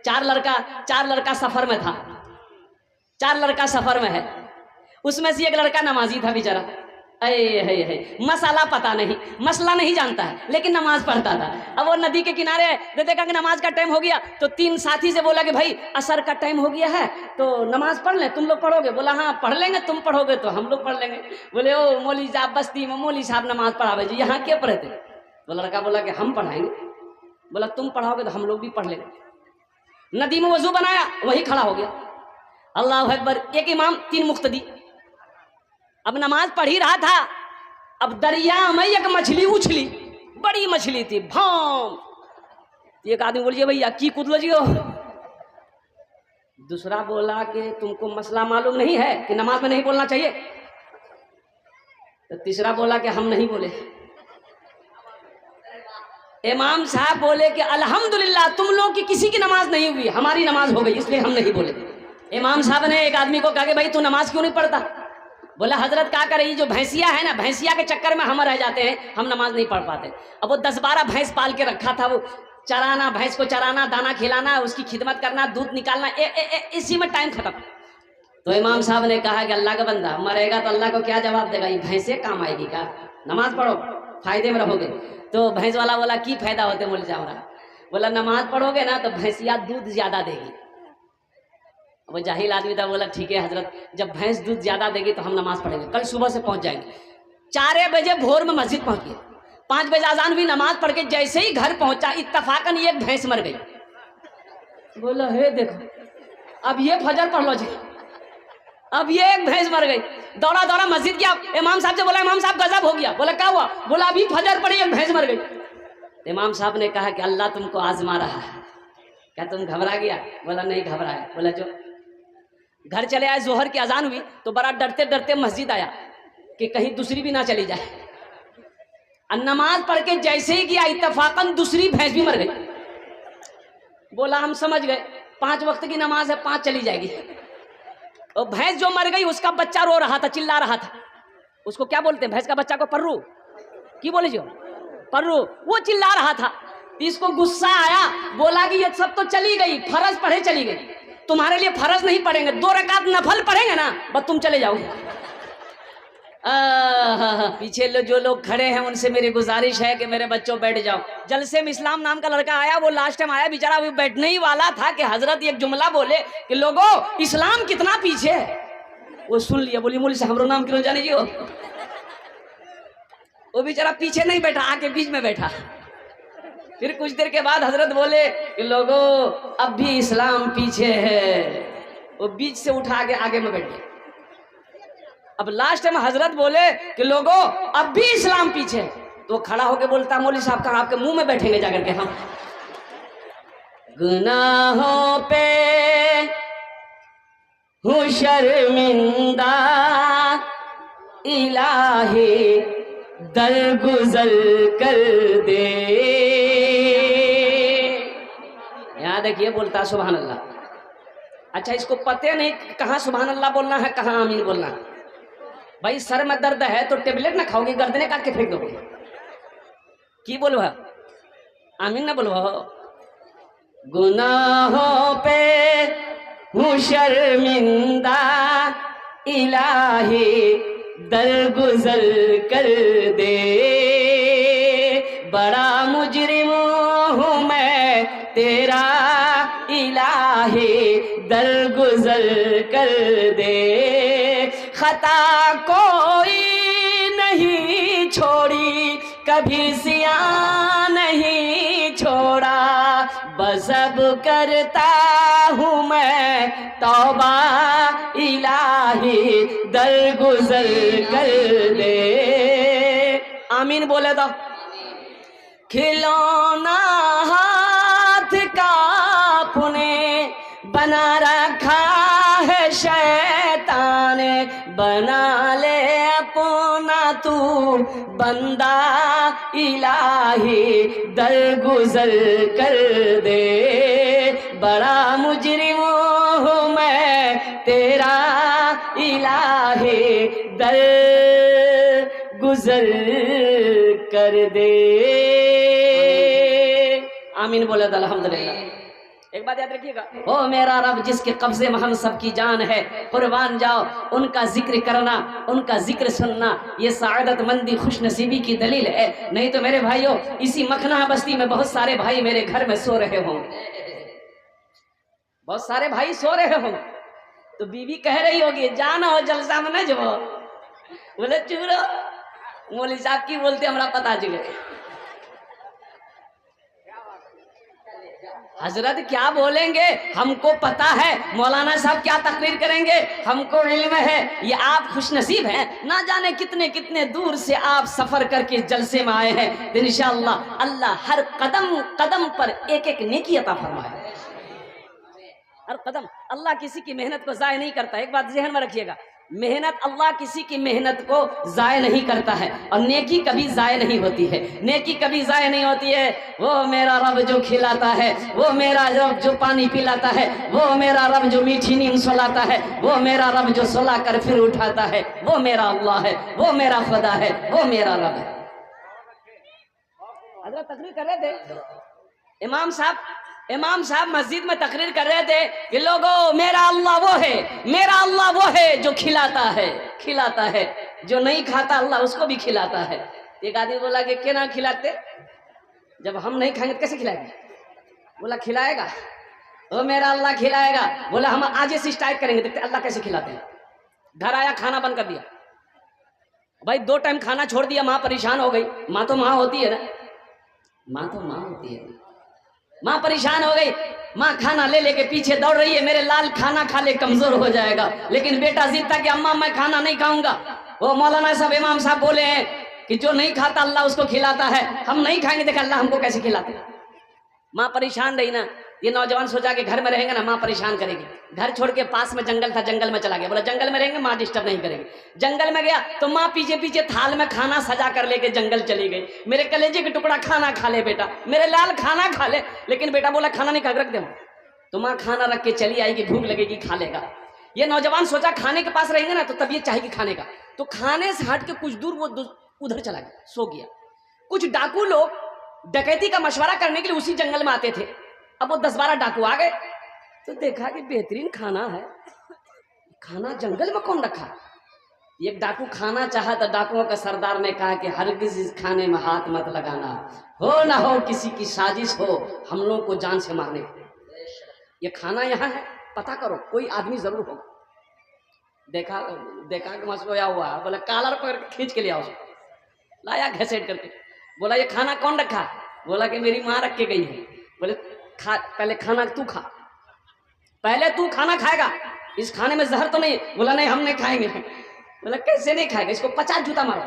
चार लड़का सफर में था, 4 लड़का सफर में है। उसमें से एक लड़का नमाजी था बेचारा। मसाला पता नहीं, मसला नहीं जानता है, लेकिन नमाज पढ़ता था। अब वो नदी के किनारे देखा कि नमाज का टाइम हो गया, तो 3 साथी से बोला कि भाई असर का टाइम हो गया है तो नमाज पढ़ लें, तुम लोग पढ़ोगे? बोला हाँ पढ़ लेंगे, तुम पढ़ोगे तो हम लोग पढ़ लेंगे। बोले ओ मौली साहब बस्ती में मौली साहब नमाज पढ़ावे जी, यहाँ क्या पढ़े थे? वो लड़का बोला कि हम पढ़ाएंगे। बोला तुम पढ़ाओगे तो हम लोग भी पढ़ लेंगे। नदी में वजू बनाया, वही खड़ा हो गया। अल्लाह अकबर। एक इमाम 3 मुक्तदी। अब नमाज पढ़ ही रहा था, अब दरिया में एक मछली उछली, बड़ी मछली थी, भाम। एक आदमी बोलिए भैया की कूद जियो। दूसरा बोला कि तुमको मसला मालूम नहीं है कि नमाज में नहीं बोलना चाहिए? तो तीसरा बोला कि हम नहीं बोले। इमाम साहब बोले कि अल्हम्दुलिल्लाह तुम लोग की किसी की नमाज नहीं हुई, हमारी नमाज हो गई, इसलिए हम नहीं बोले। इमाम साहब ने एक आदमी को कहा कि भाई तू नमाज क्यों नहीं पढ़ता? बोला हजरत क्या करे, जो भैंसिया है ना, भैंसिया के चक्कर में हम रह जाते हैं, हम नमाज नहीं पढ़ पाते। अब वो 10-12 भैंस पाल के रखा था, वो चराना, भैंस को चराना, दाना खिलाना, उसकी खिदमत करना, दूध निकालना, इसी में टाइम खत्म। तो इमाम साहब ने कहा कि अल्लाह का बंदा मरेगा तो अल्लाह को क्या जवाब देगा, ये भैंसे काम आएगी क्या? नमाज पढ़ो, फायदे में रहोगे। तो भैंस वाला बोला की फायदा होते बोले जाऊँगा? बोला नमाज पढ़ोगे ना तो भैंसिया दूध ज्यादा देगी। वो जाहिल आदमी था, बोला ठीक है हजरत, जब भैंस दूध ज्यादा देगी तो हम नमाज पढ़ेंगे, कल सुबह से पहुंच जाएंगे। 4 बजे भोर में मस्जिद पहुंच गए, 5 बजे अजान हुई, नमाज पढ़ के जैसे ही घर पहुंचा इत्तफाकन एक भैंस मर गई। बोला हे देखो अब ये फजर पढ़ लो जी, अब ये एक भैंस मर गई। दौड़ा दौड़ा मस्जिद गया, इमाम साहब से बोला इमाम साहब गजब हो गया। बोला क्या हुआ? बोला अभी फजर पड़ी एक भैंस मर गई। इमाम साहब ने कहा कि अल्लाह तुमको आजमा रहा है, क्या तुम घबरा गया? बोला नहीं घबराया। बोला जो घर चले आए, जोहर की अजान हुई तो बड़ा डरते डरते मस्जिद आया कि कहीं दूसरी भी ना चली जाए। नमाज पढ़ के जैसे ही गया इत्तफाकन दूसरी भैंस भी मर गई। बोला हम समझ गए 5 वक्त की नमाज है, 5 चली जाएगी। और भैंस जो मर गई उसका बच्चा रो रहा था, चिल्ला रहा था। उसको क्या बोलते हैं भैंस का बच्चा को? पर्रू की बोले जो पर्रू। वो चिल्ला रहा था, इसको गुस्सा आया, बोला कि ये सब तो चली गई, फर्ज पढ़े चली गई, तुम्हारे लिए फर्ज नहीं पढ़ेंगे, 2 रकात नफल पढ़ेंगे ना, बस तुम चले जाओ। पीछे जो लोग खड़े हैं उनसे मेरी गुजारिश है कि मेरे बच्चों बैठ जाओ। जलसे में इस्लाम नाम का लड़का आया, वो लास्ट टाइम आया बेचारा, वो बैठने ही वाला था कि हजरत एक जुमला बोले कि लोगों इस्लाम कितना पीछे है। वो सुन लिया, बोली मोली साहब नाम क्यों जाने जी हो। वो बेचारा पीछे नहीं बैठा, आके बीच में बैठा। फिर कुछ देर के बाद हजरत बोले कि लोगों अब भी इस्लाम पीछे है। वो बीच से उठा के आगे में बैठ गए। अब लास्ट में हजरत बोले कि लोगों अब भी इस्लाम पीछे है। तो खड़ा होके बोलता मौली साहब कहाँ आपके मुंह में बैठेंगे जाकर के हम। गुनाहों पे हूँ शर्मिंदा इलाही दरगुजर कर दे। याद देखिए बोलता सुभान अल्लाह। अच्छा इसको पते नहीं कहाँ सुभान अल्लाह बोलना है, कहाँ आमीन बोलना है। भाई सर में दर्द है तो टेबलेट ना खाओगे, गर्दने काट के फेंक दोगे। की बोलो है आमीन ना बोलो। गुनाहों पे हूँ शर्मिंदा इलाही दरगुजर कर दे। बड़ा मुजरिम हूँ मैं तेरा इलाही दरगुजर कर दे। खता कोई नहीं छोड़ी कभी सिया नहीं छोड़ा। बस अब करता हूँ मैं तौबा इलाही दरगुजर कर दे। आमीन बोले तो। खिलौना हाथ का अपने बना रखा है शैतान, बना ले अपना तू बंदा इलाही दरगुजर कर दे। बड़ा मुजरिम हूँ मैं तेरा इलाही दरगुजर कर दे। आमीन बोले तो अल्हम्दुलिल्लाह। एक बात याद रखिएगा, ओ मेरा रब जिसके कब्जे में हम सबकी जान है, कुर्बान जाओ उनका जिक्र करना, उनका जिक्र सुनना, ये सआदत मंदी खुश नसीबी की दलील है। नहीं तो मेरे भाइयों, इसी मखना बस्ती में बहुत सारे भाई मेरे घर में सो रहे होंगे, बहुत सारे भाई सो रहे होंगे, तो बीवी कह रही होगी जाना हो जलसा में न जब, बोले चुप रहो, मौलवी साहब की बोलते हमरा पता चले। हजरत क्या बोलेंगे हमको पता है, मौलाना साहब क्या तकरीर करेंगे हमको इल्म है, ये आप खुशनसीब हैं, ना जाने कितने कितने दूर से आप सफर करके जलसे में आए हैं। तो इंशाअल्लाह अल्लाह हर कदम कदम पर एक एक नेकी अता फरमाए, हर कदम। अल्लाह किसी की मेहनत को जाय नहीं करता, एक बात ज़हन में रखिएगा, मेहनत अल्लाह किसी की मेहनत को जाय नहीं करता है, और नेकी कभी जाय नहीं होती है, नेकी कभी जाय नहीं होती है। वो मेरा रब जो खिलाता है, वो मेरा रब जो पानी पिलाता है, वो मेरा रब जो मीठी नींद सुलाता है, वो मेरा रब जो सुला कर फिर उठाता है, वो मेरा अल्लाह है, वो मेरा खुदा है, वो मेरा रब है। हज़रत तकरीर कर रहे थे, इमाम साहब मस्जिद में तकरीर कर रहे थे कि लोगों मेरा अल्लाह वो है, मेरा अल्लाह वो है जो खिलाता है, जो नहीं खाता अल्लाह उसको भी खिलाता है। एक आदमी बोला कि क्या ना खिलाते, जब हम नहीं खाएंगे कैसे खिलाएंगे? बोला खिलाएगा, वो मेरा अल्लाह खिलाएगा। बोला हम आज से स्टार्ट करेंगे, देखते अल्लाह कैसे खिलाते हैं। घर आया, खाना बंद कर दिया, भाई 2 टाइम खाना छोड़ दिया, माँ परेशान हो गई, माँ तो माँ होती है ना, माँ तो माँ होती है, माँ परेशान हो गई, माँ खाना ले लेके पीछे दौड़ रही है, मेरे लाल खाना खा ले कमजोर हो जाएगा, लेकिन बेटा जिद था कि अम्मा मैं खाना नहीं खाऊंगा। वो मौलाना साहब इमाम साहब बोले हैं कि जो नहीं खाता अल्लाह उसको खिलाता है, हम नहीं खाएंगे, देखा अल्लाह हमको कैसे खिलाते। माँ परेशान रही ना, ये नौजवान सोचा कि घर में रहेंगे ना माँ परेशान करेगी, घर छोड़ के पास में जंगल था, जंगल में चला गया, बोला जंगल में रहेंगे माँ डिस्टर्ब नहीं करेगी। जंगल में गया तो माँ पीछे पीछे थाल में खाना सजा कर लेके जंगल चली गई, मेरे कलेजे के टुकड़ा खाना खा ले बेटा, मेरे लाल खाना खा ले, लेकिन बेटा बोला खाना नहीं खा रख दे, तो माँ खाना रख के चली आएगी, भूख लगेगी खा लेगा। ये नौजवान सोचा खाने के पास रहेंगे ना तो तब ये चाहेगी खाने का, तो खाने से हट के कुछ दूर वो उधर चला गया, सो गया। कुछ डाकू लोग डकैती का मशवरा करने के लिए उसी जंगल में आते थे। अब वो 10-12 डाकू आ गए तो देखा कि बेहतरीन खाना है, खाना जंगल में कौन रखा। एक डाकू खाना चाहा तो डाकुओं का सरदार ने कहा कि हरगिज इस खाने में हाथ मत लगाना, हो ना हो किसी की साजिश हो हम लोग को जान से मारने। ये खाना यहाँ है, पता करो, कोई आदमी जरूर होगा। देखा कि मस्त सोया हुआ, बोला कालर पकड़ के खींच के लिया, उसको लाया घसीट करके, बोला ये खाना कौन रखा? बोला कि मेरी माँ रख के गई है। बोले खा, पहले खाना तू खा, पहले तू खाना खाएगा, इस खाने में जहर तो नहीं? बोला नहीं हम नहीं खाएंगे। बोला कैसे नहीं खाएगा? इसको 50 जूता मारो।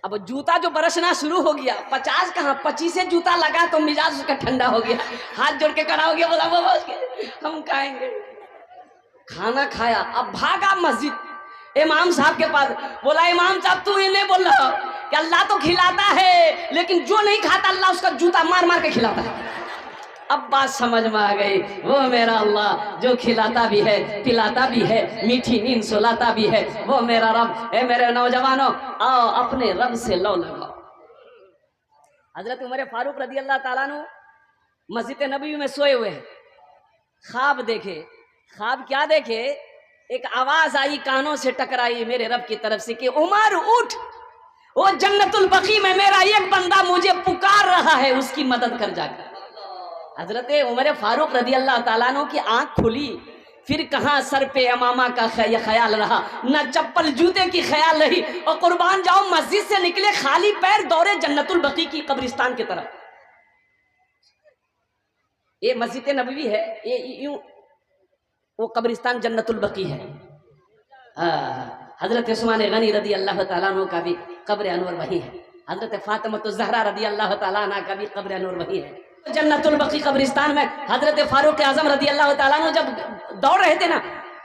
अब जूता जो बरसना शुरू हो गया, 50 कहाँ 25 जूता लगा तो मिजाज उसका ठंडा हो गया, हाथ जोड़ के खड़ा हो गया, बोला बाबा हम खाएंगे। खाना खाया, अब भागा मस्जिद इमाम साहब के पास, बोला इमाम साहब तू इन्हें बोल रहा हो कि अल्लाह तो खिलाता है, लेकिन जो नहीं खाता अल्लाह उसका जूता मार मार के खिलाता है। अब बात समझ में आ गई, वो मेरा अल्लाह जो खिलाता भी है, पिलाता भी है, मीठी नींद सुलाता भी है, वो मेरा रब। ए मेरे नौजवानों, आओ अपने रब से लो लगाओ। हजरत उमर फारूक रदी अल्लाह ताला अन्हु मस्जिद नबी में सोए हुए हैं, ख्वाब देखे। ख्वाब क्या देखे? एक आवाज आई, कानों से टकराई मेरे रब की तरफ से कि उमर उठ, वो जन्नतुल बकी में मेरा एक बंदा मुझे पुकार रहा है, उसकी मदद कर जाकर। हजरत उमर फारूक रदी अल्लाह ताला अन्हु की आंख खुली, फिर कहाँ सर पे अमामा का ख्याल रहा, न चप्पल जूते की ख्याल रही, और कुर्बान जाओ मस्जिद से निकले खाली पैर दौड़े जन्नतुल बकी की कब्रिस्तान की तरफ। ये मस्जिद नबवी है, ये यूं वो कब्रिस्तान जन्नतुल बकी है। हजरत उस्मान गनी रदी अल्लाह ताला अन्हु का भी कब्र अनवर वही है। हजरत फातिमा ज़हरा रदी अल्लाह ताला अन्हा का भी कब्र अनवर वही है। जन्नतुल बकी कब्रिस्तान में हजरत फारूक आजम रदी अल्लाह ताला अन्हु जब दौड़ रहे थे ना,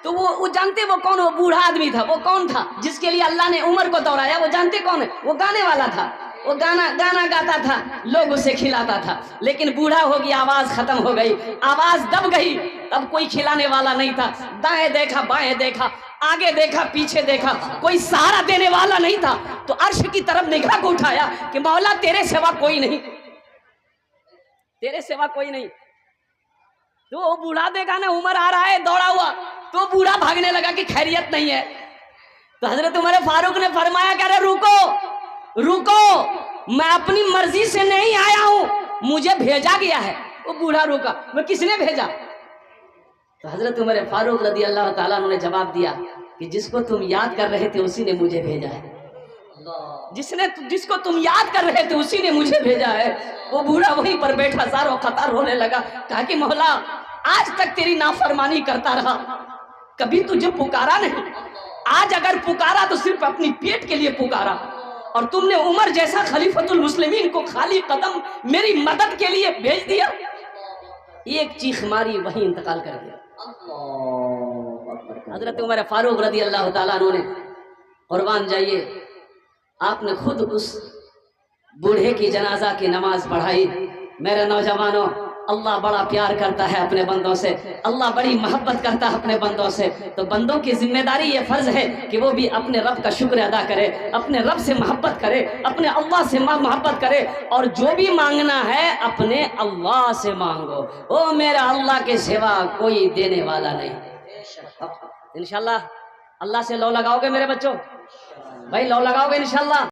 तो वो जानते वो कौन? वो बूढ़ा आदमी था। वो कौन था जिसके लिए अल्लाह ने उमर को दौड़ाया? वो जानते कौन है? वो गाने वाला था, वो गाना गाता था, लोग उसे खिलाता था, लेकिन बूढ़ा हो गया, आवाज खत्म हो गई, आवाज दब गई, तब कोई खिलाने वाला नहीं था। दाएं देखा, बाएं देखा, आगे देखा, पीछे देखा, कोई सहारा देने वाला नहीं था। तो अर्श की तरफ निगाह को उठाया कि मौला तेरे सिवा कोई नहीं, तेरे सिवा कोई नहीं। तो वो बूढ़ा देखा ना, उमर आ रहा है दौड़ा हुआ, तो बूढ़ा भागने लगा कि खैरियत नहीं है। तो हजरत उमर फारूक ने फरमाया कि अरे रुको रुको, मैं अपनी मर्जी से नहीं आया हूं, मुझे भेजा गया है। वो बूढ़ा रुका, वो किसने भेजा? तो हजरत उमर फारूक रदी अल्लाह ताला ने जवाब दिया कि जिसको तुम याद कर रहे थे उसी ने मुझे भेजा है। जिसको तुम याद कर रहे थे उसी ने मुझे भेजा है। वो बूढ़ा वहीं पर बैठा सारो खतर रोने लगा, कहा कि मौला आज तक तेरी नाफरमानी करता रहा, कभी तुझे पुकारा नहीं, आज अगर पुकारा तो सिर्फ अपनी पेट के लिए पुकारा, और तुमने उमर जैसा खलीफतुल मुस्लिमीन को खाली कदम मेरी मदद के लिए भेज दिया। एक चीख मारी, वहीं इंतकाल कर गया। हजरत उमर फारूक रदी अल्लाह ताला अन्हु ने, कुर्बान जाइए, आपने खुद उस बूढ़े की जनाजा की नमाज पढ़ाई। मेरे नौजवानों, अल्लाह बड़ा प्यार करता है अपने बंदों से, अल्लाह बड़ी मोहब्बत करता है अपने बंदों से। तो बंदों की जिम्मेदारी ये फर्ज है कि वो भी अपने रब का शुक्र अदा करे, अपने रब से मोहब्बत करे, अपने अल्लाह से मोहब्बत करे, और जो भी मांगना है अपने अल्लाह से मांगो। ओ मेरा अल्लाह के सिवा कोई देने वाला नहीं। इंशाल्लाह अल्लाह से लौ लगाओगे मेरे बच्चों, भाई लौ लगाओगे इंशाल्लाह।